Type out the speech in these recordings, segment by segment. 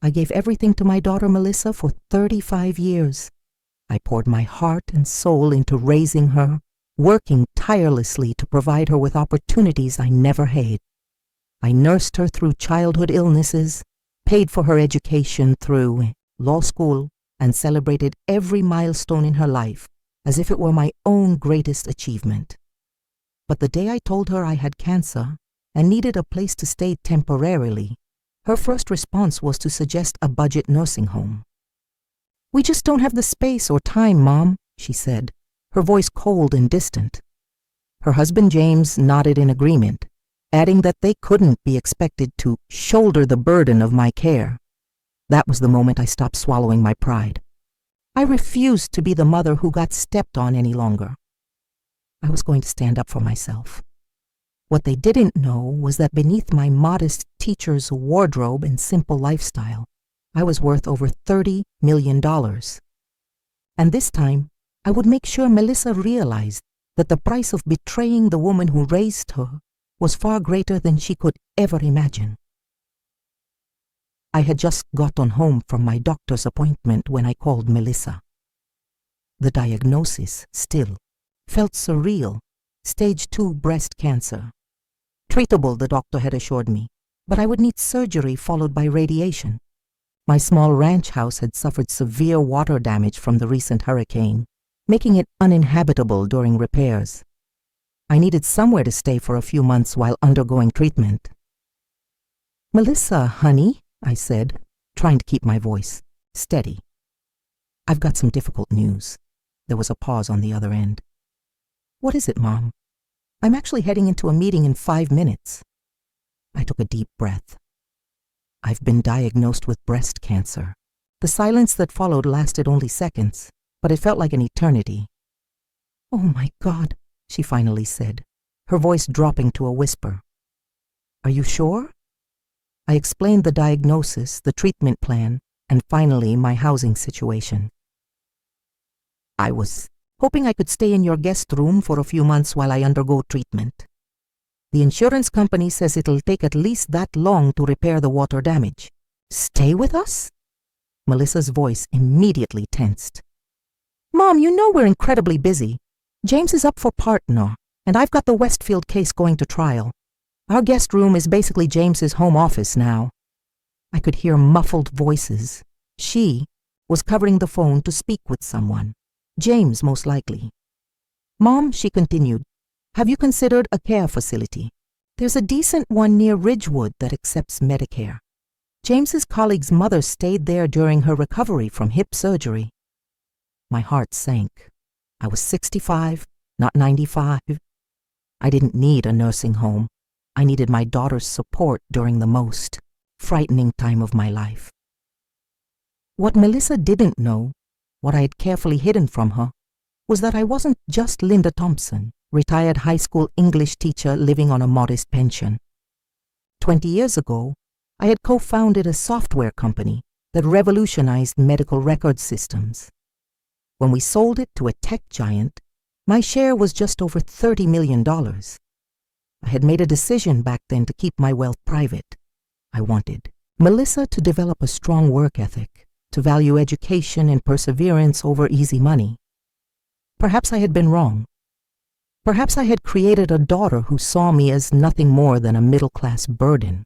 I gave everything to my daughter Melissa for 35 years. I poured my heart and soul into raising her, working tirelessly to provide her with opportunities I never had. I nursed her through childhood illnesses, paid for her education through law school, and celebrated every milestone in her life as if it were my own greatest achievement. But the day I told her I had cancer and needed a place to stay temporarily, her first response was to suggest a budget nursing home. "We just don't have the space or time, Mom," she said, her voice cold and distant. Her husband James nodded in agreement, adding that they couldn't be expected to shoulder the burden of my care. That was the moment I stopped swallowing my pride. I refused to be the mother who got stepped on any longer. I was going to stand up for myself. What they didn't know was that beneath my modest teacher's wardrobe and simple lifestyle, I was worth over $30 million. And this time, I would make sure Melissa realized that the price of betraying the woman who raised her was far greater than she could ever imagine. I had just gotten home from my doctor's appointment when I called Melissa. The diagnosis still felt surreal. Stage 2 breast cancer. Treatable, the doctor had assured me, but I would need surgery followed by radiation. My small ranch house had suffered severe water damage from the recent hurricane, making it uninhabitable during repairs. I needed somewhere to stay for a few months while undergoing treatment. "Melissa, honey," I said, trying to keep my voice steady. "I've got some difficult news." There was a pause on the other end. "What is it, Mom?" "I'm actually heading into a meeting in 5 minutes. I took a deep breath. "I've been diagnosed with breast cancer." The silence that followed lasted only seconds, but it felt like an eternity. "Oh my God," she finally said, her voice dropping to a whisper. "Are you sure?" I explained the diagnosis, the treatment plan, and finally my housing situation. "I was hoping I could stay in your guest room for a few months while I undergo treatment. The insurance company says it'll take at least that long to repair the water damage." "Stay with us?" Melissa's voice immediately tensed. "Mom, you know we're incredibly busy. James is up for partner, and I've got the Westfield case going to trial. Our guest room is basically James's home office now." I could hear muffled voices. She was covering the phone to speak with someone. James, most likely. "Mom," she continued, "have you considered a care facility? There's a decent one near Ridgewood that accepts Medicare. James's colleague's mother stayed there during her recovery from hip surgery." My heart sank. I was 65, not 95. I didn't need a nursing home. I needed my daughter's support during the most frightening time of my life. What Melissa didn't know, what I had carefully hidden from her, was that I wasn't just Linda Thompson, retired high school English teacher living on a modest pension. 20 years ago, I had co-founded a software company that revolutionized medical record systems. When we sold it to a tech giant, my share was just over $30 million. I had made a decision back then to keep my wealth private. I wanted Melissa to develop a strong work ethic, to value education and perseverance over easy money. Perhaps I had been wrong. Perhaps I had created a daughter who saw me as nothing more than a middle-class burden,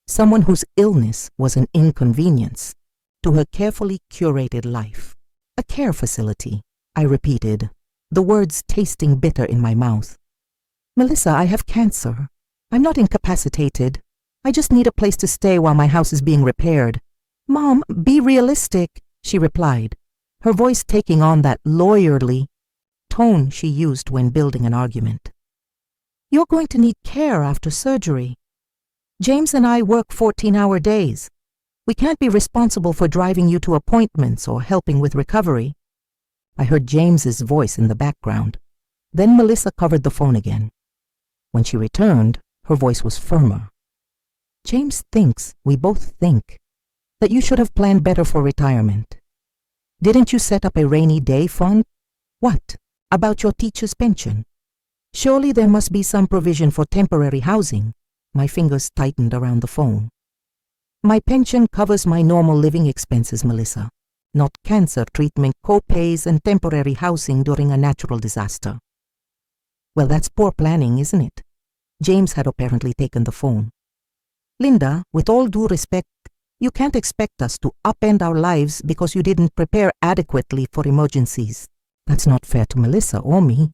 someone whose illness was an inconvenience to her carefully curated life. "A care facility," I repeated, the words tasting bitter in my mouth. "Melissa, I have cancer. I'm not incapacitated. I just need a place to stay while my house is being repaired." "Mom, be realistic," she replied, her voice taking on that lawyerly tone she used when building an argument. "You're going to need care after surgery. James and I work 14-hour days. We can't be responsible for driving you to appointments or helping with recovery." I heard James's voice in the background. Then Melissa covered the phone again. When she returned, her voice was firmer. "James thinks, we both think, that you should have planned better for retirement. Didn't you set up a rainy day fund? What about your teacher's pension? Surely there must be some provision for temporary housing." My fingers tightened around the phone. My pension covers my normal living expenses, Melissa, not cancer treatment, co-pays, and temporary housing during a natural disaster. Well, that's poor planning, isn't it? James had apparently taken the phone. Linda, with all due respect, you can't expect us to upend our lives because you didn't prepare adequately for emergencies. That's not fair to Melissa or me.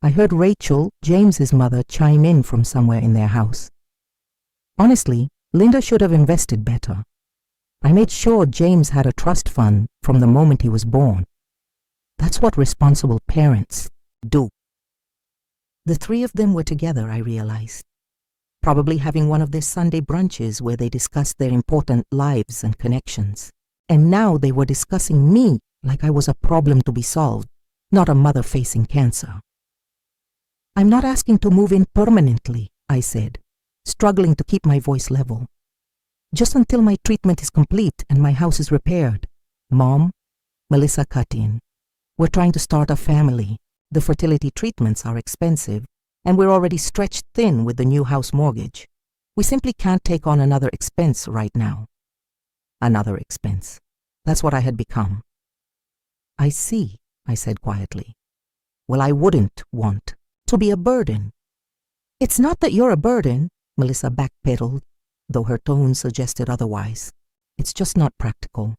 I heard Rachel, James's mother, chime in from somewhere in their house. Honestly, Linda should have invested better. I made sure James had a trust fund from the moment he was born. That's what responsible parents do. The three of them were together, I realized, probably having one of their Sunday brunches where they discussed their important lives and connections. And now they were discussing me like I was a problem to be solved, not a mother facing cancer. I'm not asking to move in permanently, I said, struggling to keep my voice level. Just until my treatment is complete and my house is repaired. Mom, Melissa cut in. We're trying to start a family. The fertility treatments are expensive, and we're already stretched thin with the new house mortgage. We simply can't take on another expense right now. Another expense. That's what I had become. I see, I said quietly. Well, I wouldn't want to be a burden. It's not that you're a burden, Melissa backpedaled, though her tone suggested otherwise. It's just not practical.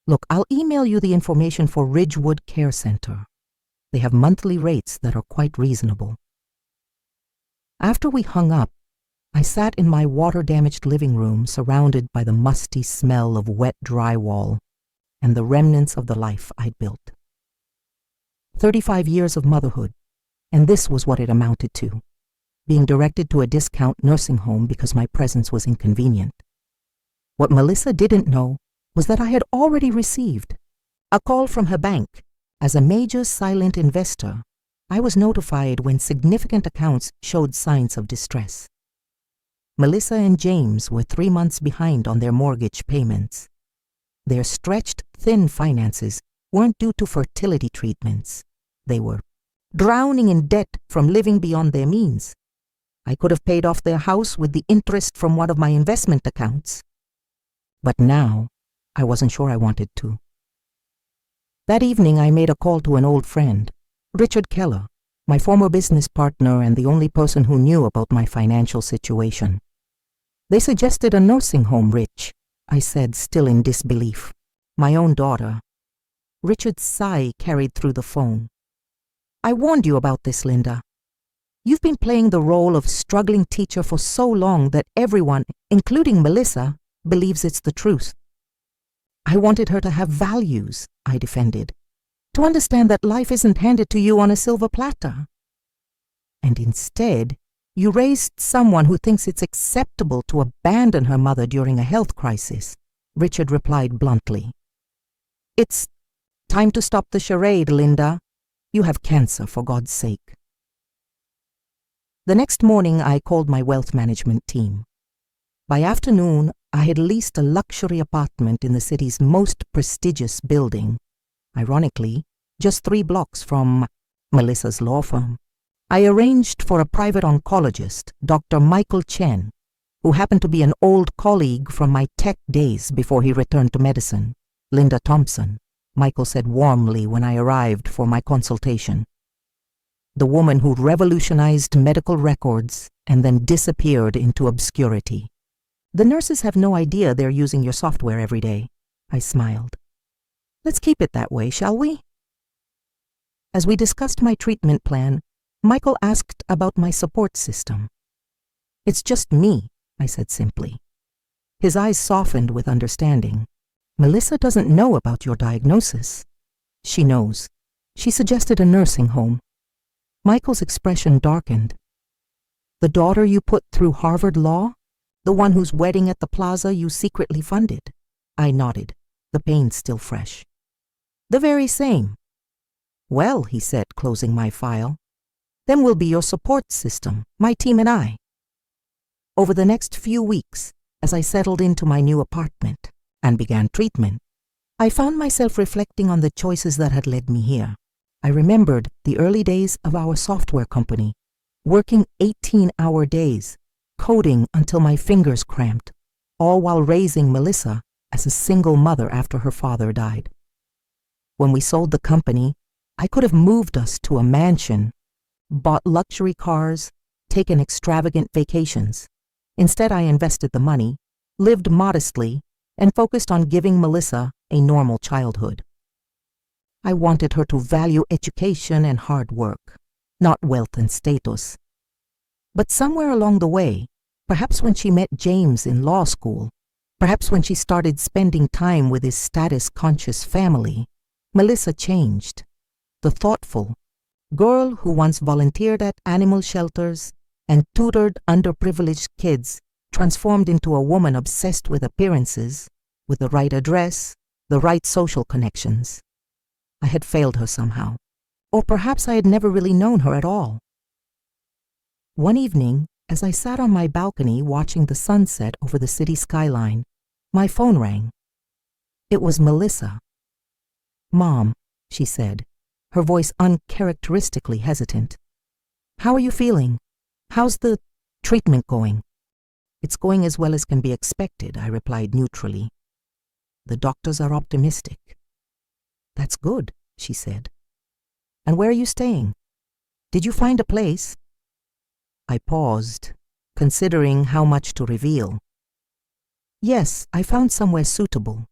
Look, I'll email you the information for Ridgewood Care Center. They have monthly rates that are quite reasonable. After we hung up, I sat in my water-damaged living room surrounded by the musty smell of wet drywall and the remnants of the life I'd built. 35 years of motherhood, and this was what it amounted to. Being directed to a discount nursing home because my presence was inconvenient. What Melissa didn't know was that I had already received a call from her bank. As a major silent investor, I was notified when significant accounts showed signs of distress. Melissa and James were 3 months behind on their mortgage payments. Their stretched, thin finances weren't due to fertility treatments. They were drowning in debt from living beyond their means. I could have paid off their house with the interest from one of my investment accounts. But now, I wasn't sure I wanted to. That evening, I made a call to an old friend, Richard Keller, my former business partner and the only person who knew about my financial situation. They suggested a nursing home, Rich, I said, still in disbelief. My own daughter. Richard's sigh carried through the phone. I warned you about this, Linda. You've been playing the role of struggling teacher for so long that everyone, including Melissa, believes it's the truth. I wanted her to have values, I defended, to understand that life isn't handed to you on a silver platter. And instead, you raised someone who thinks it's acceptable to abandon her mother during a health crisis, Richard replied bluntly. It's time to stop the charade, Linda. You have cancer, for God's sake. The next morning, I called my wealth management team. By afternoon, I had leased a luxury apartment in the city's most prestigious building, ironically, just 3 blocks from Melissa's law firm. I arranged for a private oncologist, Dr. Michael Chen, who happened to be an old colleague from my tech days before he returned to medicine, Linda Thompson, Michael said warmly when I arrived for my consultation. The woman who revolutionized medical records and then disappeared into obscurity. The nurses have no idea they're using your software every day, I smiled. Let's keep it that way, shall we? As we discussed my treatment plan, Michael asked about my support system. It's just me, I said simply. His eyes softened with understanding. Melissa doesn't know about your diagnosis. She knows. She suggested a nursing home. Michael's expression darkened. The daughter you put through Harvard Law? The one whose wedding at the plaza you secretly funded? I nodded, the pain still fresh. The very same. Well, he said, closing my file, then we'll be your support system, my team and I. Over the next few weeks, as I settled into my new apartment and began treatment, I found myself reflecting on the choices that had led me here. I remembered the early days of our software company, working 18-hour days, coding until my fingers cramped, all while raising Melissa as a single mother after her father died. When we sold the company, I could have moved us to a mansion, bought luxury cars, taken extravagant vacations. Instead, I invested the money, lived modestly, and focused on giving Melissa a normal childhood. I wanted her to value education and hard work, not wealth and status. But somewhere along the way, perhaps when she met James in law school, perhaps when she started spending time with his status-conscious family, Melissa changed. The thoughtful girl who once volunteered at animal shelters and tutored underprivileged kids transformed into a woman obsessed with appearances, with the right address, the right social connections. I had failed her somehow, or perhaps I had never really known her at all. One evening, as I sat on my balcony watching the sunset over the city skyline, my phone rang. It was Melissa. "Mom," she said, her voice uncharacteristically hesitant. "How are you feeling? How's the treatment going?" "It's going as well as can be expected," I replied neutrally. "The doctors are optimistic." "That's good," she said. "And where are you staying? Did you find a place?" I paused, considering how much to reveal. "Yes, I found somewhere suitable."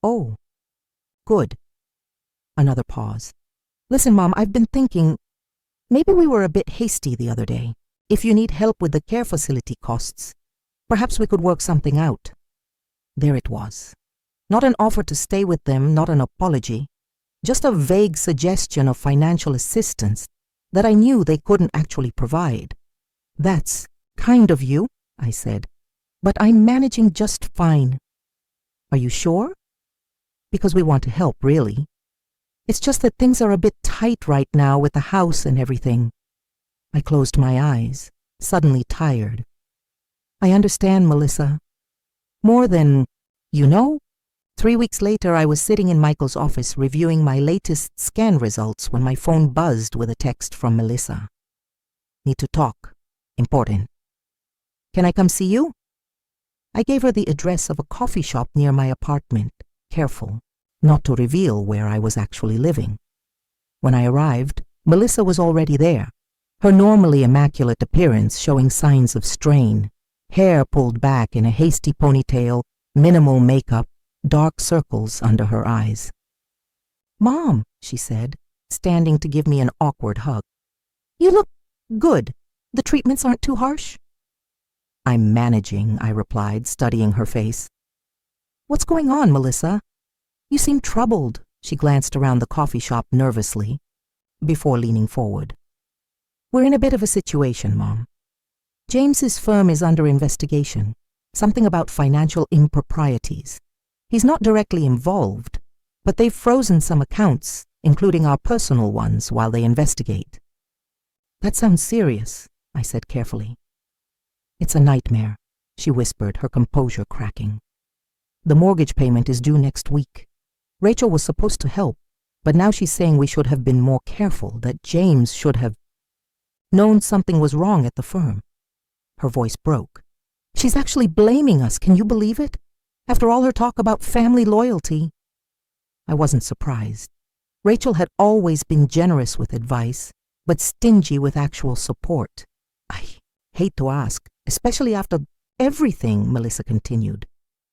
"Oh, good." Another pause. "Listen, Mom, I've been thinking, maybe we were a bit hasty the other day. If you need help with the care facility costs, perhaps we could work something out." There it was. Not an offer to stay with them, not an apology, just a vague suggestion of financial assistance that I knew they couldn't actually provide. "That's kind of you," I said, "but I'm managing just fine." "Are you sure?" "Because we want to help, really. It's just that things are a bit tight right now with the house and everything." I closed my eyes, suddenly tired. "I understand, Melissa. More than you know." 3 weeks later, I was sitting in Michael's office reviewing my latest scan results when my phone buzzed with a text from Melissa. "Need to talk. Important." "Can I come see you?" I gave her the address of a coffee shop near my apartment, careful not to reveal where I was actually living. When I arrived, Melissa was already there, her normally immaculate appearance showing signs of strain, hair pulled back in a hasty ponytail, minimal makeup, dark circles under her eyes. "Mom," she said, standing to give me an awkward hug. "You look good. The treatments aren't too harsh?" "I'm managing," I replied, studying her face. "What's going on, Melissa? You seem troubled." She glanced around the coffee shop nervously, before leaning forward. "We're in a bit of a situation, Mom. James's firm is under investigation, something about financial improprieties. He's not directly involved, but they've frozen some accounts, including our personal ones, while they investigate." "That sounds serious," I said carefully. "It's a nightmare," she whispered, her composure cracking. "The mortgage payment is due next week. Rachel was supposed to help, but now she's saying we should have been more careful, that James should have known something was wrong at the firm." Her voice broke. "She's actually blaming us, can you believe it? After all her talk about family loyalty." I wasn't surprised. Rachel had always been generous with advice, but stingy with actual support. "I hate to ask, especially after everything," Melissa continued.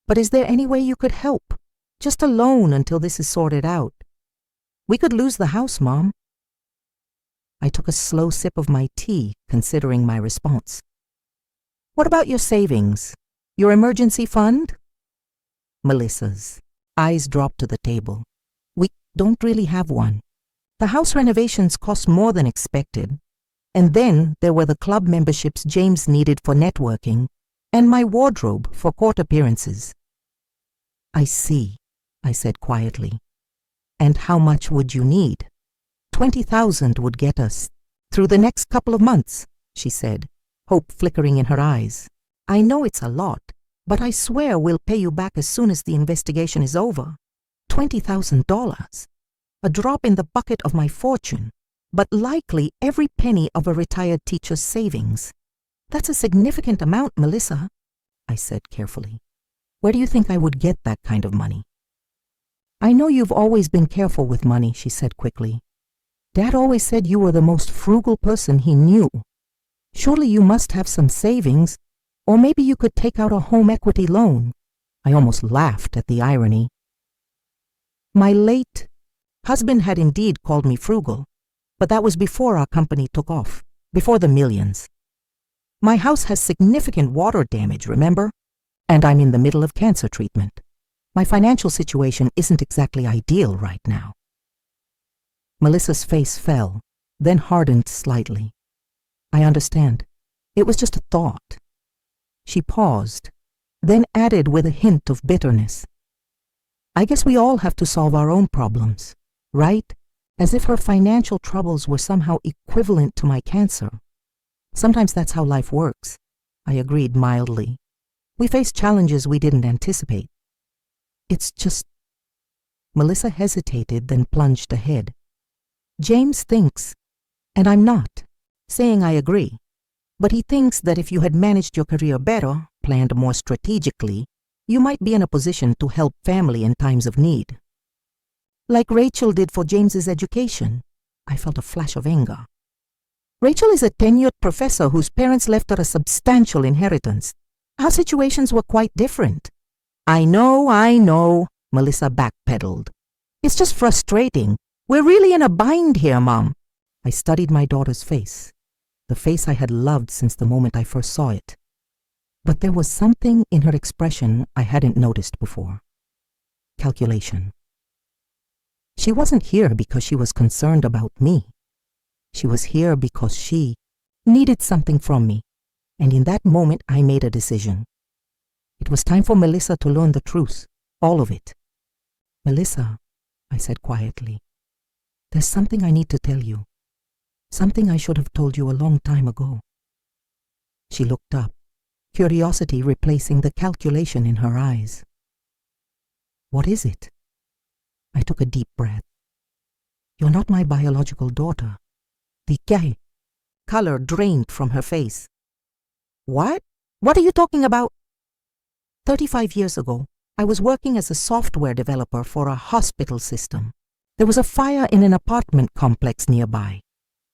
"But is there any way you could help? Just a loan until this is sorted out. We could lose the house, Mom." I took a slow sip of my tea, considering my response. "What about your savings? Your emergency fund?" Melissa's eyes dropped to the table. "We don't really have one. The house renovations cost more than expected. And then there were the club memberships James needed for networking, and my wardrobe for court appearances." "I see," I said quietly. "And how much would you need?" 20,000 would get us through the next couple of months," she said, hope flickering in her eyes. "I know it's a lot, but I swear we'll pay you back as soon as the investigation is over. $20,000. A drop in the bucket of my fortune, but likely every penny of a retired teacher's savings. That's a significant amount, Melissa." I said carefully. "Where do you think I would get that kind of money?" "I know you've always been careful with money," she said quickly. "Dad always said you were the most frugal person he knew. Surely you must have some savings, or maybe you could take out a home equity loan." I almost laughed at the irony. My late husband had indeed called me frugal, but that was before our company took off, before the millions. My house has significant water damage, remember? And I'm in the middle of cancer treatment. My financial situation isn't exactly ideal right now. Melissa's face fell, then hardened slightly. "I understand. It was just a thought." She paused, then added with a hint of bitterness, "I guess we all have to solve our own problems, right? As if her financial troubles were somehow equivalent to my cancer. Sometimes that's how life works," I agreed mildly. "We face challenges we didn't anticipate. It's just—" Melissa hesitated, then plunged ahead. "James thinks, and I'm not saying I agree, but he thinks that if you had managed your career better, planned more strategically, you might be in a position to help family in times of need. Like Rachel did for James's education." I felt a flash of anger. "Rachel is a tenured professor whose parents left her a substantial inheritance. Our situations were quite different." I know, Melissa backpedaled. "It's just frustrating. We're really in a bind here, Mom." I studied my daughter's face, the face I had loved since the moment I first saw it. But there was something in her expression I hadn't noticed before. Calculation. She wasn't here because she was concerned about me. She was here because she needed something from me, and in that moment I made a decision. It was time for Melissa to learn the truth, all of it. "Melissa," I said quietly, "there's something I need to tell you. Something I should have told you a long time ago." She looked up, curiosity replacing the calculation in her eyes. "What is it?" I took a deep breath. "You're not my biological daughter." The gay color drained from her face. "What? What are you talking about?" 35 years ago, I was working as a software developer for a hospital system. There was a fire in an apartment complex nearby.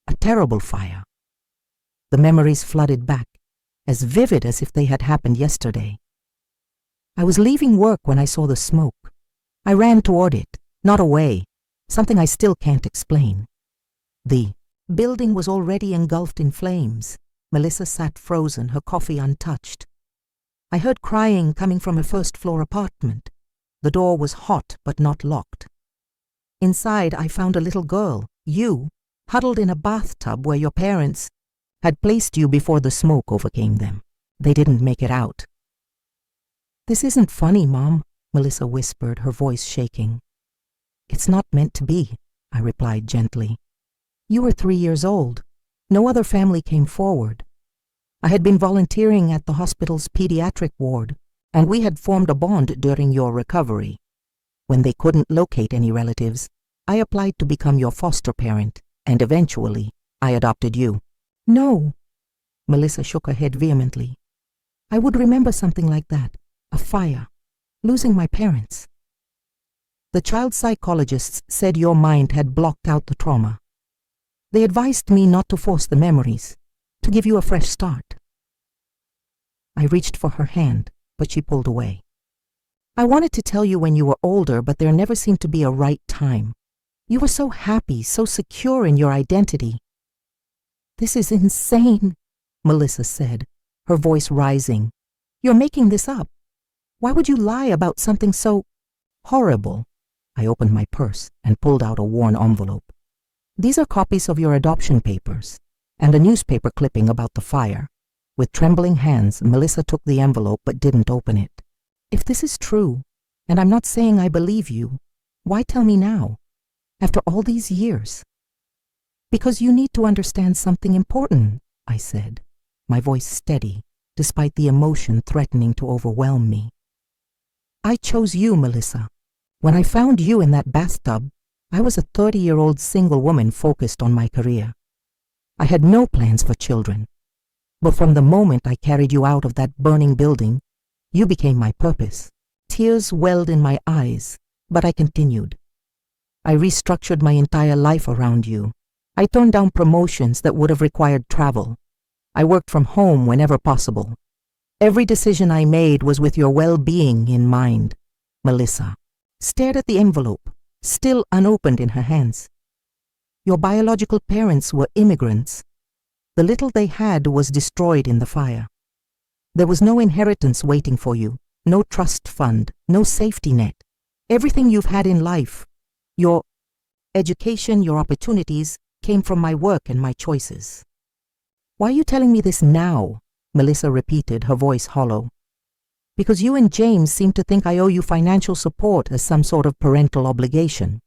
A terrible fire. The memories flooded back, as vivid as if they had happened yesterday. I was leaving work when I saw the smoke. I ran toward it, not away, something I still can't explain. The building was already engulfed in flames. Melissa sat frozen, her coffee untouched. I heard crying coming from a first-floor apartment. The door was hot but not locked. Inside, I found a little girl, you, huddled in a bathtub where your parents had placed you before the smoke overcame them. They didn't make it out. "This isn't funny, Mom," Melissa whispered, her voice shaking. "It's not meant to be," I replied gently. "You were 3 years old. No other family came forward. I had been volunteering at the hospital's pediatric ward, and we had formed a bond during your recovery. When they couldn't locate any relatives, I applied to become your foster parent, and eventually, I adopted you." "No," Melissa shook her head vehemently. "I would remember something like that. A fire. Losing my parents. The child psychologists said your mind had blocked out the trauma. They advised me not to force the memories, to give you a fresh start." I reached for her hand, but she pulled away. "I wanted to tell you when you were older, but there never seemed to be a right time. You were so happy, so secure in your identity." "This is insane," Melissa said, her voice rising. "You're making this up. Why would you lie about something so horrible?" I opened my purse and pulled out a worn envelope. "These are copies of your adoption papers and a newspaper clipping about the fire." With trembling hands, Melissa took the envelope but didn't open it. "If this is true, and I'm not saying I believe you, why tell me now, after all these years?" "Because you need to understand something important," I said, my voice steady, despite the emotion threatening to overwhelm me. "I chose you, Melissa. When I found you in that bathtub, I was a 30-year-old single woman focused on my career. I had no plans for children. But from the moment I carried you out of that burning building, You became my purpose. Tears welled in my eyes, but I continued. I restructured my entire life around you. I turned down promotions that would have required travel. I worked from home whenever possible. Every decision I made was with your well-being in mind. Melissa stared at the envelope, still unopened in her hands. Your biological parents were immigrants. The little they had was destroyed in the fire. There was no inheritance waiting for you, no trust fund, no safety net. Everything you've had in life, your education, your opportunities, came from my work and my choices. Why are you telling me this now? Melissa repeated, her voice hollow. Because you and James seem to think I owe you financial support as some sort of parental obligation.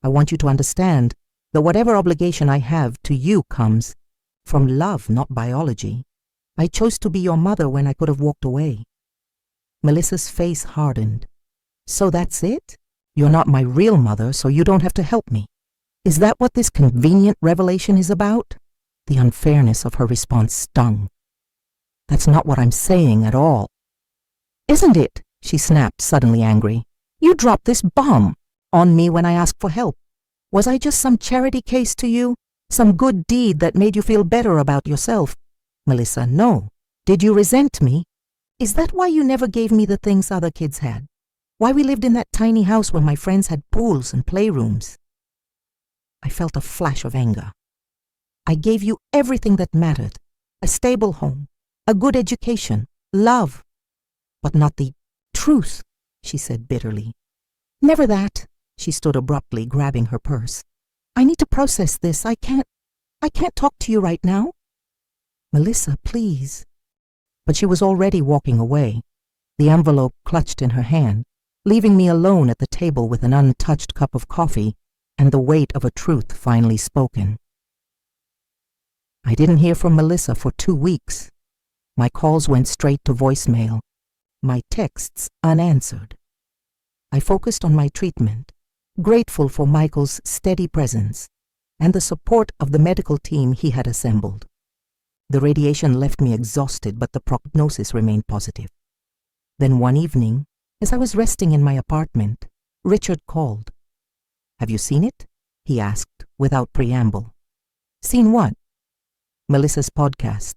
I want you to understand that whatever obligation I have to you comes from love, not biology. I chose to be your mother when I could have walked away. Melissa's face hardened. So that's it? You're not my real mother, so you don't have to help me. Is that what this convenient revelation is about? The unfairness of her response stung. That's not what I'm saying at all. Isn't it? She snapped, suddenly angry. You dropped this bomb on me when I asked for help. Was I just some charity case to you? Some good deed that made you feel better about yourself? Melissa, no. Did you resent me? Is that why you never gave me the things other kids had? Why we lived in that tiny house where my friends had pools and playrooms? I felt a flash of anger. I gave you everything that mattered. A stable home, a good education, love. But not the truth, she said bitterly. Never that. She stood abruptly, grabbing her purse. I need to process this. I can't talk to you right now. Melissa, please. But she was already walking away, the envelope clutched in her hand, leaving me alone at the table with an untouched cup of coffee and the weight of a truth finally spoken. I didn't hear from Melissa for 2 weeks. My calls went straight to voicemail, my texts unanswered. I focused on my treatment, grateful for Michael's steady presence and the support of the medical team he had assembled. The radiation left me exhausted, but the prognosis remained positive. Then one evening, as I was resting in my apartment, Richard called. Have you seen it? He asked, without preamble. Seen what? Melissa's podcast.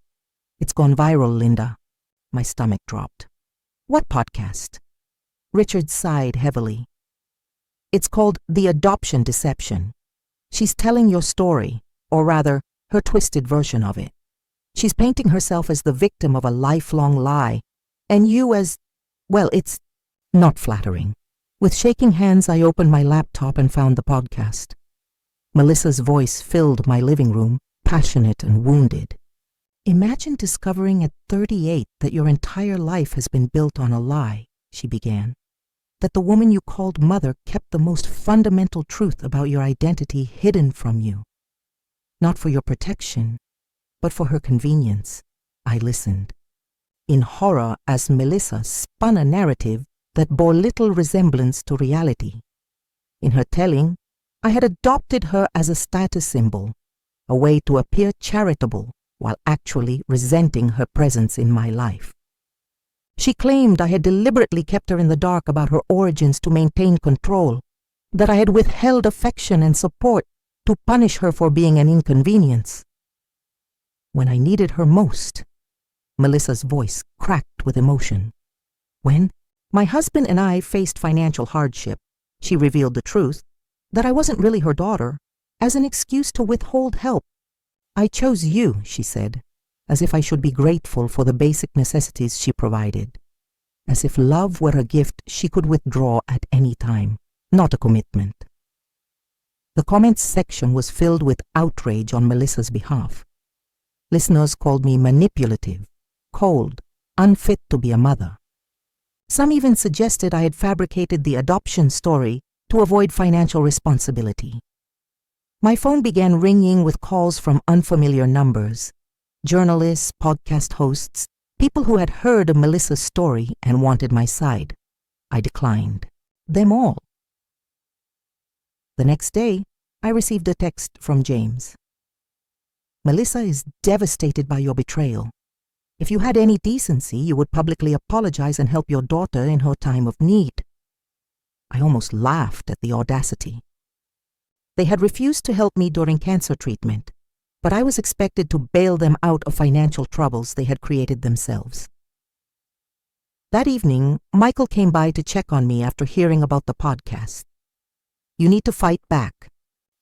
It's gone viral, Linda. My stomach dropped. What podcast? Richard sighed heavily. It's called The Adoption Deception. She's telling your story, or rather, her twisted version of it. She's painting herself as the victim of a lifelong lie, and you as, well, it's not flattering. With shaking hands, I opened my laptop and found the podcast. Melissa's voice filled my living room, passionate and wounded. Imagine discovering at 38 that your entire life has been built on a lie, she began. That the woman you called mother kept the most fundamental truth about your identity hidden from you. Not for your protection, but for her convenience. I listened, in horror as Melissa spun a narrative that bore little resemblance to reality. In her telling, I had adopted her as a status symbol, a way to appear charitable while actually resenting her presence in my life. She claimed I had deliberately kept her in the dark about her origins to maintain control, that I had withheld affection and support to punish her for being an inconvenience. When I needed her most, Melissa's voice cracked with emotion. When my husband and I faced financial hardship, she revealed the truth, that I wasn't really her daughter, as an excuse to withhold help. I chose you, she said, as if I should be grateful for the basic necessities she provided, as if love were a gift she could withdraw at any time, not a commitment. The comments section was filled with outrage on Melissa's behalf. Listeners called me manipulative, cold, unfit to be a mother. Some even suggested I had fabricated the adoption story to avoid financial responsibility. My phone began ringing with calls from unfamiliar numbers, journalists, podcast hosts, people who had heard of Melissa's story and wanted my side. I declined. Them all. The next day, I received a text from James. Melissa is devastated by your betrayal. If you had any decency, you would publicly apologize and help your daughter in her time of need." I almost laughed at the audacity. They had refused to help me during cancer treatment, but I was expected to bail them out of financial troubles they had created themselves. That evening, Michael came by to check on me after hearing about the podcast. "You need to fight back,"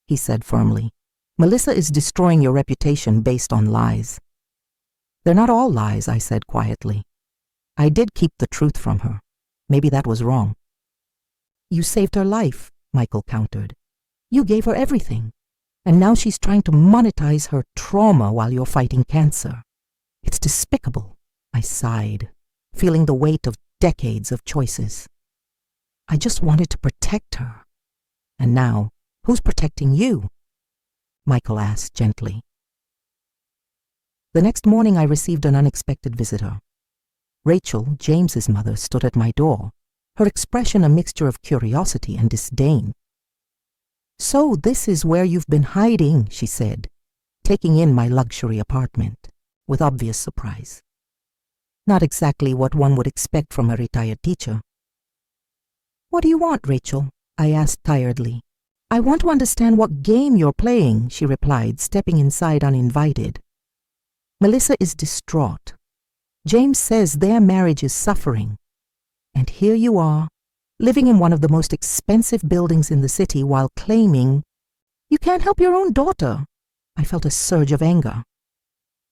he said firmly. "Melissa is destroying your reputation based on lies." "They're not all lies," I said quietly. "I did keep the truth from her. Maybe that was wrong." "You saved her life," Michael countered. "You gave her everything. And now she's trying to monetize her trauma while you're fighting cancer. It's despicable," I sighed, feeling the weight of decades of choices. "I just wanted to protect her. And now, who's protecting you?" Michael asked gently. The next morning I received an unexpected visitor. Rachel, James's mother, stood at my door, her expression a mixture of curiosity and disdain. "So this is where you've been hiding," she said, taking in my luxury apartment, with obvious surprise. Not exactly what one would expect from a retired teacher. "What do you want, Rachel?" I asked tiredly. "I want to understand what game you're playing," she replied, stepping inside uninvited. "Melissa is distraught. James says their marriage is suffering. And here you are, living in one of the most expensive buildings in the city while claiming you can't help your own daughter." I felt a surge of anger.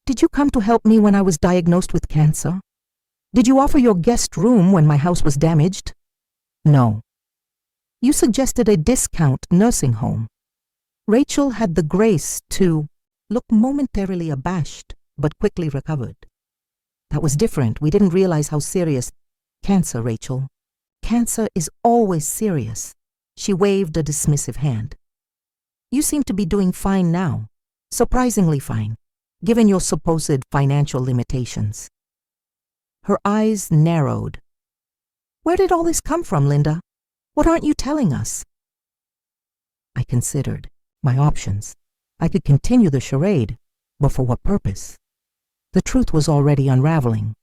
"Did you come to help me when I was diagnosed with cancer? Did you offer your guest room when my house was damaged? No. You suggested a discount nursing home." Rachel had the grace to look momentarily abashed, but quickly recovered. "That was different. We didn't realize how serious cancer, Rachel. Cancer is always serious." She waved a dismissive hand. "You seem to be doing fine now. Surprisingly fine, given your supposed financial limitations." Her eyes narrowed. "Where did all this come from, Linda? What aren't you telling us?" I considered my options. I could continue the charade, but for what purpose? The truth was already unraveling.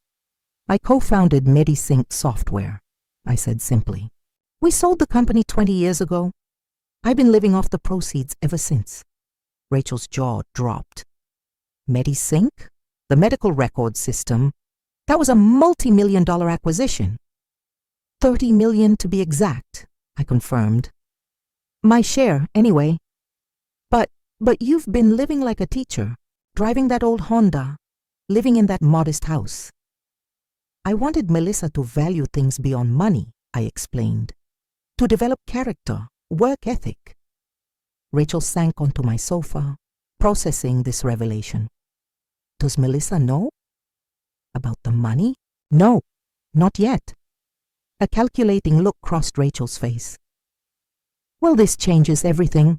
"I co-founded MediSync Software," I said simply. "We sold the company 20 years ago. I've been living off the proceeds ever since." Rachel's jaw dropped. MediSync? The medical record system? That was a multi-million-dollar acquisition. $30 million to be exact, I confirmed. "My share, anyway. But you've been living like a teacher, driving that old Honda, living in that modest house." "I wanted Melissa to value things beyond money," I explained. "To develop character, work ethic." Rachel sank onto my sofa, processing this revelation. "Does Melissa know?" "About the money? No, not yet." A calculating look crossed Rachel's face. "Well, this changes everything.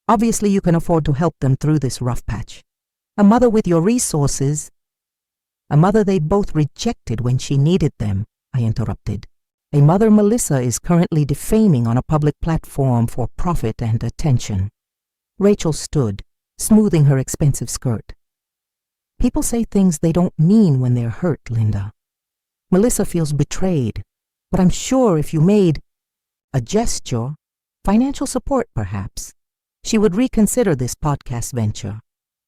Obviously, you can afford to help them through this rough patch. A mother with your resources—" "A mother they both rejected when she needed them," I interrupted. "A mother Melissa is currently defaming on a public platform for profit and attention." Rachel stood, smoothing her expensive skirt. "People say things they don't mean when they're hurt, Linda. Melissa feels betrayed, but I'm sure if you made a gesture, financial support perhaps, she would reconsider this podcast venture."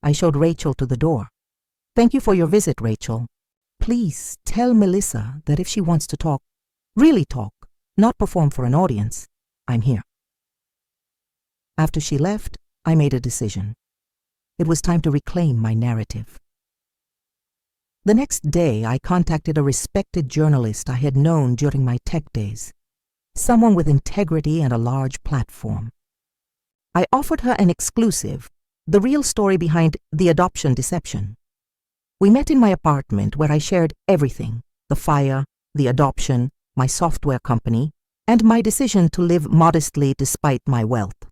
I showed Rachel to the door. "Thank you for your visit, Rachel. Please tell Melissa that if she wants to talk, really talk, not perform for an audience, I'm here." After she left, I made a decision. It was time to reclaim my narrative. The next day, I contacted a respected journalist I had known during my tech days, someone with integrity and a large platform. I offered her an exclusive, the real story behind the adoption deception. We met in my apartment where I shared everything: the fire, the adoption, my software company, and my decision to live modestly despite my wealth.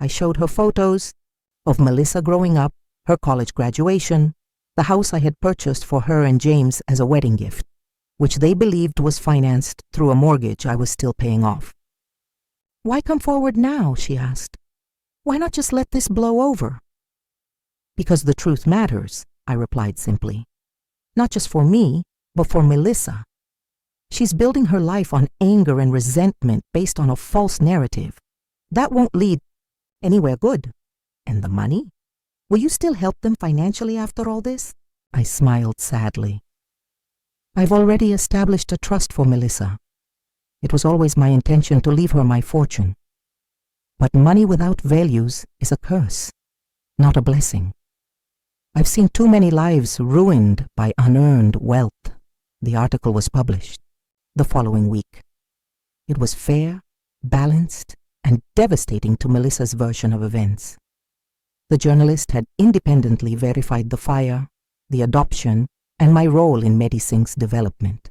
I showed her photos of Melissa growing up, her college graduation, the house I had purchased for her and James as a wedding gift, which they believed was financed through a mortgage I was still paying off. "Why come forward now?" she asked. "Why not just let this blow over?" "Because the truth matters," I replied simply. Not just for me, but for Melissa. She's building her life on anger and resentment based on a false narrative. That won't lead anywhere good. And the money? Will you still help them financially after all this? I smiled sadly. I've already established a trust for Melissa. It was always my intention to leave her my fortune. But money without values is a curse, not a blessing. I've seen too many lives ruined by unearned wealth. The article was published the following week. It was fair, balanced, and devastating to Melissa's version of events. The journalist had independently verified the fire, the adoption, and my role in Medisyn's development.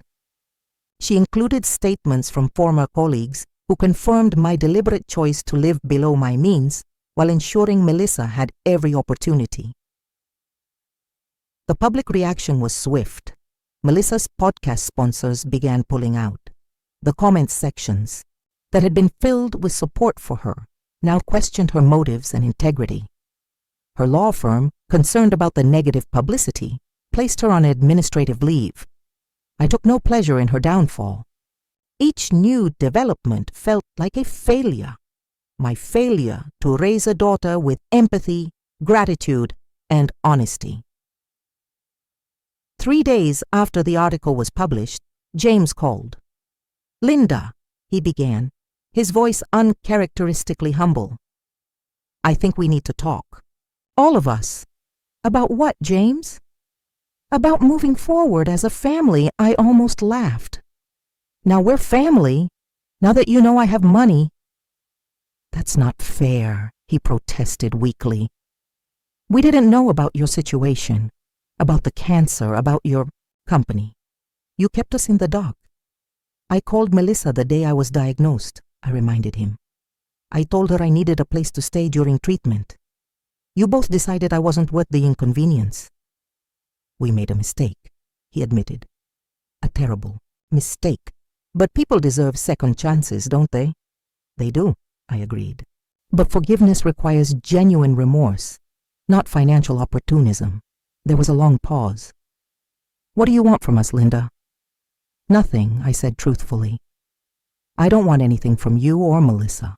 She included statements from former colleagues who confirmed my deliberate choice to live below my means while ensuring Melissa had every opportunity. The public reaction was swift. Melissa's podcast sponsors began pulling out. The comments sections that had been filled with support for her now questioned her motives and integrity. Her law firm, concerned about the negative publicity, placed her on administrative leave. I took no pleasure in her downfall. Each new development felt like a failure. My failure to raise a daughter with empathy, gratitude, and honesty. 3 days after the article was published, James called. "Linda," he began, his voice uncharacteristically humble. "I think we need to talk. All of us." "About what, James?" "About moving forward as a family." I almost laughed. "Now we're family. Now that you know I have money." "That's not fair," he protested weakly. "We didn't know about your situation, about the cancer, about your company. You kept us in the dark." "I called Melissa the day I was diagnosed," I reminded him. "I told her I needed a place to stay during treatment. You both decided I wasn't worth the inconvenience." "We made a mistake," he admitted. "A terrible mistake. But people deserve second chances, don't they?" "They do," I agreed. "But forgiveness requires genuine remorse, not financial opportunism." There was a long pause. "What do you want from us, Linda?" "Nothing," I said truthfully. "I don't want anything from you or Melissa.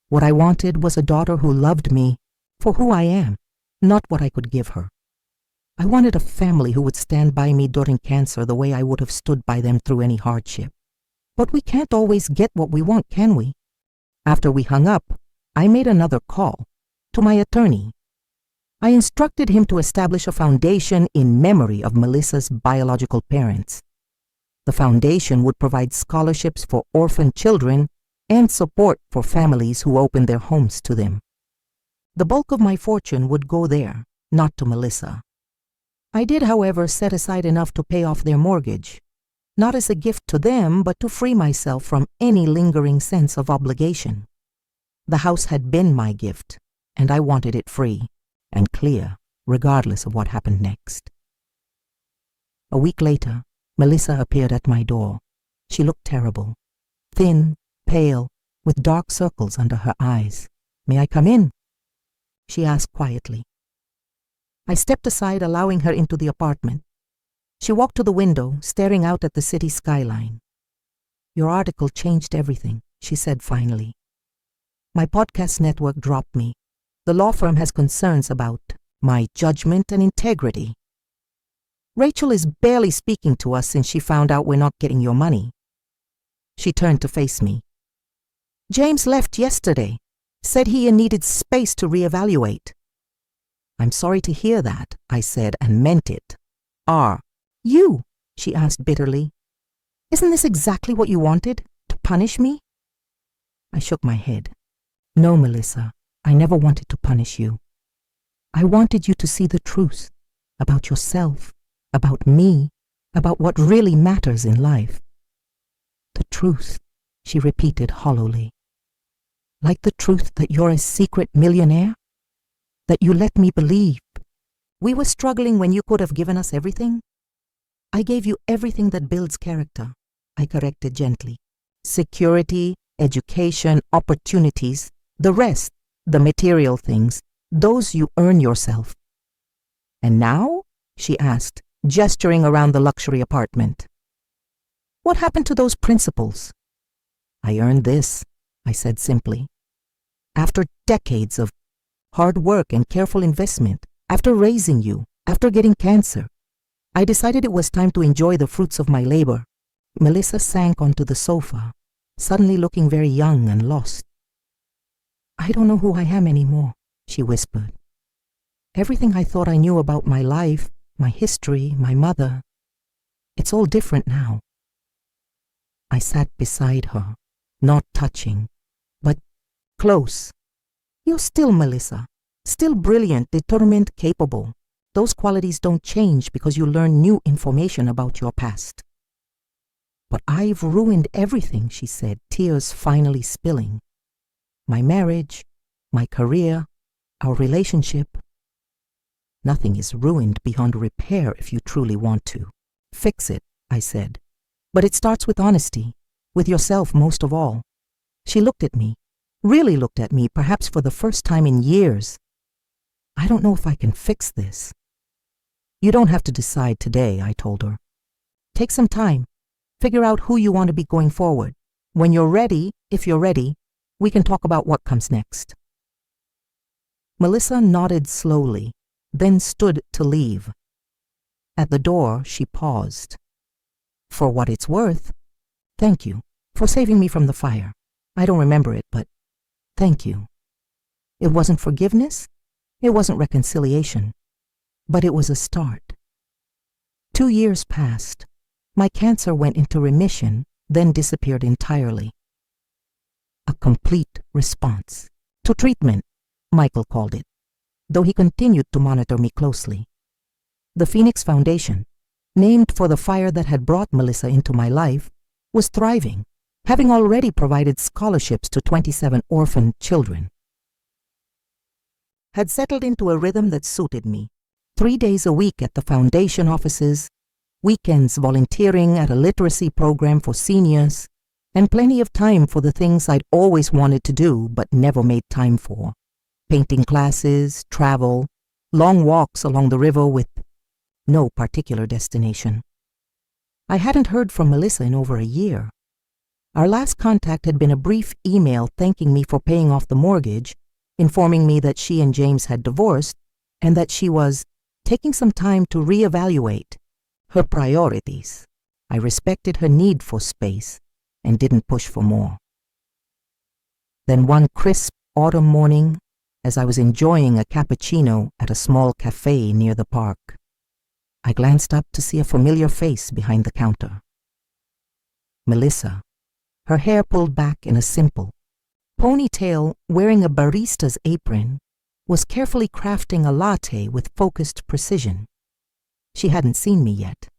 What I wanted was a daughter who loved me for who I am, not what I could give her. I wanted a family who would stand by me during cancer the way I would have stood by them through any hardship. But we can't always get what we want, can we?" After we hung up, I made another call to my attorney. I instructed him to establish a foundation in memory of Melissa's biological parents. The foundation would provide scholarships for orphan children and support for families who opened their homes to them. The bulk of my fortune would go there, not to Melissa. I did, however, set aside enough to pay off their mortgage, not as a gift to them, but to free myself from any lingering sense of obligation. The house had been my gift, and I wanted it free and clear, regardless of what happened next. A week later, Melissa appeared at my door. She looked terrible, thin, pale, with dark circles under her eyes. "May I come in?" she asked quietly. I stepped aside, allowing her into the apartment. She walked to the window, staring out at the city skyline. "Your article changed everything," she said finally. "My podcast network dropped me. The law firm has concerns about my judgment and integrity. Rachel is barely speaking to us since she found out we're not getting your money." She turned to face me. "James left yesterday, said he needed space to reevaluate." "I'm sorry to hear that," I said, and meant it. "Are you?" she asked bitterly. "Isn't this exactly what you wanted? To punish me?" I shook my head. "No, Melissa, I never wanted to punish you. I wanted you to see the truth about yourself, about me, about what really matters in life." "The truth," she repeated hollowly. "Like the truth that you're a secret millionaire? That you let me believe we were struggling when you could have given us everything?" "I gave you everything that builds character," I corrected gently. "Security, education, opportunities, the rest, the material things, those you earn yourself." "And now?" she asked, gesturing around the luxury apartment. What happened to those principles? I earned this, I said simply. After decades of hard work and careful investment, after raising you, after getting cancer, I decided it was time to enjoy the fruits of my labor. Melissa sank onto the sofa, suddenly looking very young and lost. I don't know who I am anymore, she whispered. Everything I thought I knew about my life, my history, my mother, it's all different now. I sat beside her, not touching, but close. You're still Melissa, still brilliant, determined, capable. Those qualities don't change because you learn new information about your past. But I've ruined everything, she said, tears finally spilling. My marriage, my career, our relationship. Nothing is ruined beyond repair if you truly want to. Fix it, I said. But it starts with honesty, with yourself most of all. She looked at me, really looked at me, perhaps for the first time in years. I don't know if I can fix this. You don't have to decide today, I told her. Take some time. Figure out who you want to be going forward. When you're ready, if you're ready, we can talk about what comes next. Melissa nodded slowly, then stood to leave. At the door, she paused. For what it's worth, thank you for saving me from the fire. I don't remember it, but thank you. It wasn't forgiveness, it wasn't reconciliation, but it was a start. 2 years passed. My cancer went into remission, then disappeared entirely. A complete response to treatment, Michael called it, though he continued to monitor me closely. The Phoenix Foundation, named for the fire that had brought Melissa into my life, was thriving, having already provided scholarships to 27 orphaned children. Had settled into a rhythm that suited me. 3 days a week at the foundation offices, weekends volunteering at a literacy program for seniors, and plenty of time for the things I'd always wanted to do but never made time for. Painting classes, travel, long walks along the river with no particular destination. I hadn't heard from Melissa in over a year. Our last contact had been a brief email thanking me for paying off the mortgage, informing me that she and James had divorced, and that she was taking some time to reevaluate her priorities. I respected her need for space and didn't push for more. Then one crisp autumn morning, as I was enjoying a cappuccino at a small cafe near the park, I glanced up to see a familiar face behind the counter. Melissa, her hair pulled back in a simple ponytail, wearing a barista's apron, was carefully crafting a latte with focused precision. She hadn't seen me yet.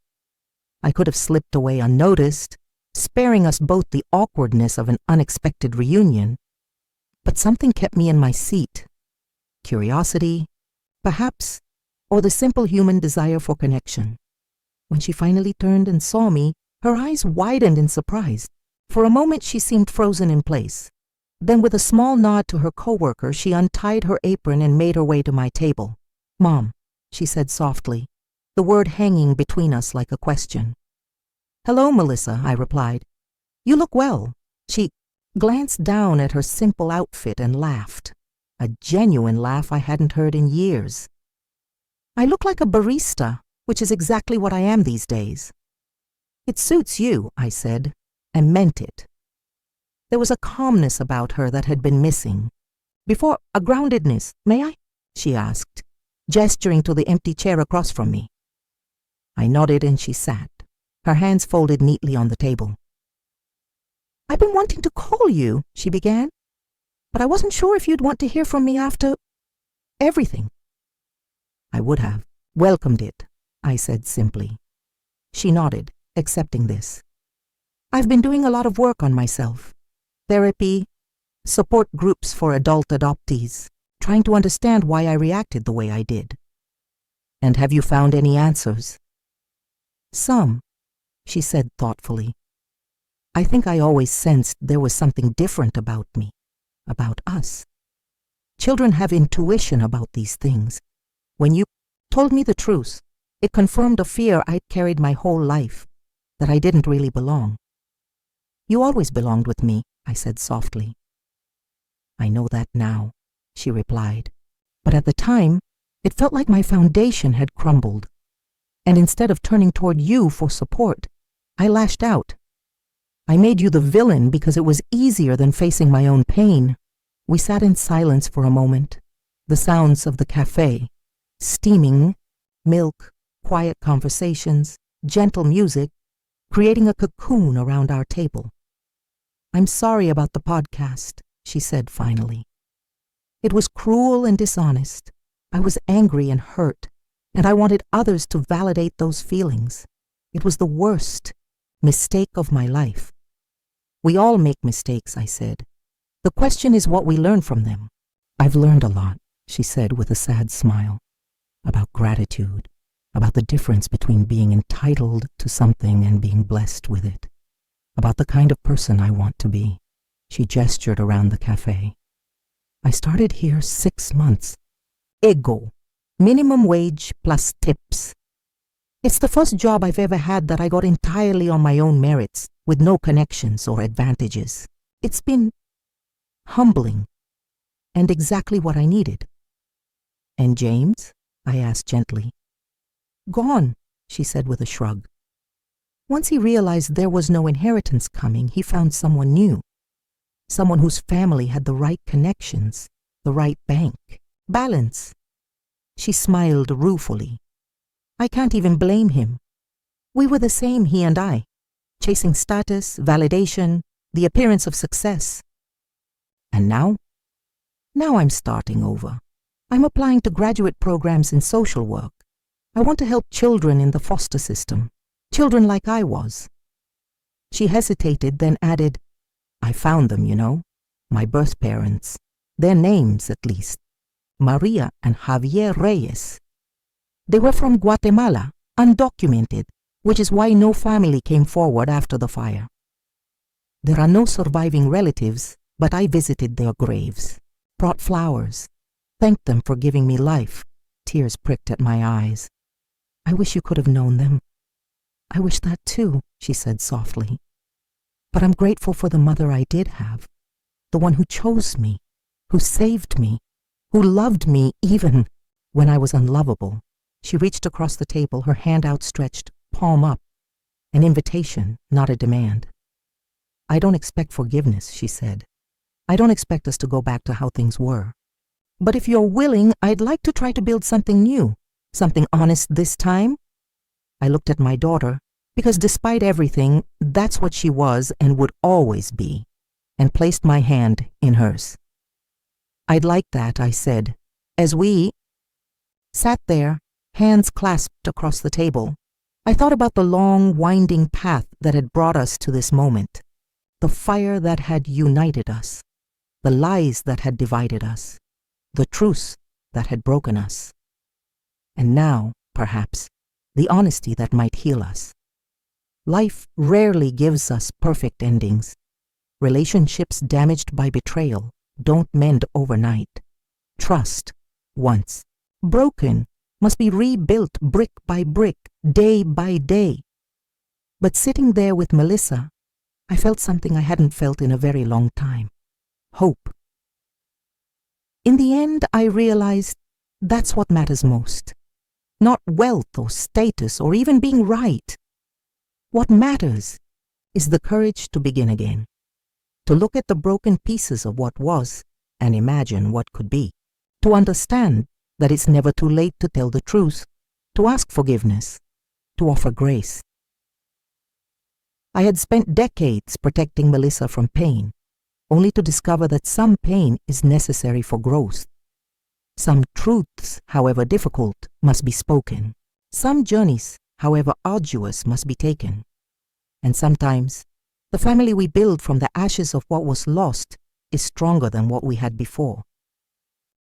I could have slipped away unnoticed, sparing us both the awkwardness of an unexpected reunion, but something kept me in my seat. Curiosity, perhaps, or the simple human desire for connection. When she finally turned and saw me, her eyes widened in surprise. For a moment she seemed frozen in place. Then with a small nod to her coworker, she untied her apron and made her way to my table. "Mom," she said softly, the word hanging between us like a question. "Hello, Melissa," I replied. "You look well." She glanced down at her simple outfit and laughed, a genuine laugh I hadn't heard in years. "I look like a barista, which is exactly what I am these days." "It suits you," I said, and meant it. There was a calmness about her that had been missing. "Before, a groundedness, may I?" she asked, gesturing to the empty chair across from me. I nodded and she sat, her hands folded neatly on the table. "I've been wanting to call you," she began, "but I wasn't sure if you'd want to hear from me after everything." I would have welcomed it, I said simply. She nodded, accepting this. "I've been doing a lot of work on myself. Therapy, support groups for adult adoptees, trying to understand why I reacted the way I did." "And have you found any answers?" "Some," she said thoughtfully. "I think I always sensed there was something different about me, about us. Children have intuition about these things. When you told me the truth, It confirmed a fear I'd carried my whole life, that I didn't really belong. You always belonged with me, I said softly. I know that now, she replied. But at the time, it felt like my foundation had crumbled. And instead of turning toward you for support, I lashed out. I made you the villain because it was easier than facing my own pain. We sat in silence for a moment. The sounds of the cafe, steaming, milk, quiet conversations, gentle music, creating a cocoon around our table. I'm sorry about the podcast, she said finally. It was cruel and dishonest. I was angry and hurt, and I wanted others to validate those feelings. It was the worst mistake of my life. We all make mistakes, I said. The question is what we learn from them. I've learned a lot, she said with a sad smile, about gratitude, about the difference between being entitled to something and being blessed with it, about the kind of person I want to be. She gestured around the cafe. I started here 6 months. Ego, minimum wage plus tips. It's the first job I've ever had that I got entirely on my own merits, with no connections or advantages. It's been humbling, and exactly what I needed. And James? I asked gently. Gone, she said with a shrug. Once he realized there was no inheritance coming, he found someone new. Someone whose family had the right connections, the right bank, balance. She smiled ruefully. I can't even blame him. We were the same, he and I, chasing status, validation, the appearance of success. And now? Now I'm starting over. I'm applying to graduate programs in social work. I want to help children in the foster system, children like I was. She hesitated, then added, I found them, you know, my birth parents, their names at least, Maria and Javier Reyes. They were from Guatemala, undocumented, which is why no family came forward after the fire. There are no surviving relatives, but I visited their graves, brought flowers, thanked them for giving me life. Tears pricked at my eyes. I wish you could have known them. I wish that too, she said softly. But I'm grateful for the mother I did have, the one who chose me, who saved me, who loved me even when I was unlovable. She reached across the table, her hand outstretched, palm up, an invitation, not a demand. I don't expect forgiveness, she said. I don't expect us to go back to how things were. But if you're willing, I'd like to try to build something new, something honest this time. I looked at my daughter, because despite everything, that's what she was and would always be, and placed my hand in hers. I'd like that, I said, as we sat there, hands clasped across the table. I thought about the long, winding path that had brought us to this moment, the fire that had united us, the lies that had divided us, the truths that had broken us. And now, perhaps, the honesty that might heal us. Life rarely gives us perfect endings. Relationships damaged by betrayal don't mend overnight. Trust, once broken, must be rebuilt brick by brick, day by day. But sitting there with Melissa, I felt something I hadn't felt in a very long time. Hope. In the end, I realized that's what matters most. Not wealth or status or even being right. What matters is the courage to begin again, to look at the broken pieces of what was and imagine what could be, to understand that it's never too late to tell the truth, to ask forgiveness, to offer grace. I had spent decades protecting Melissa from pain, only to discover that some pain is necessary for growth. Some truths, however difficult, must be spoken. Some journeys, however arduous, must be taken. And sometimes, the family we build from the ashes of what was lost is stronger than what we had before.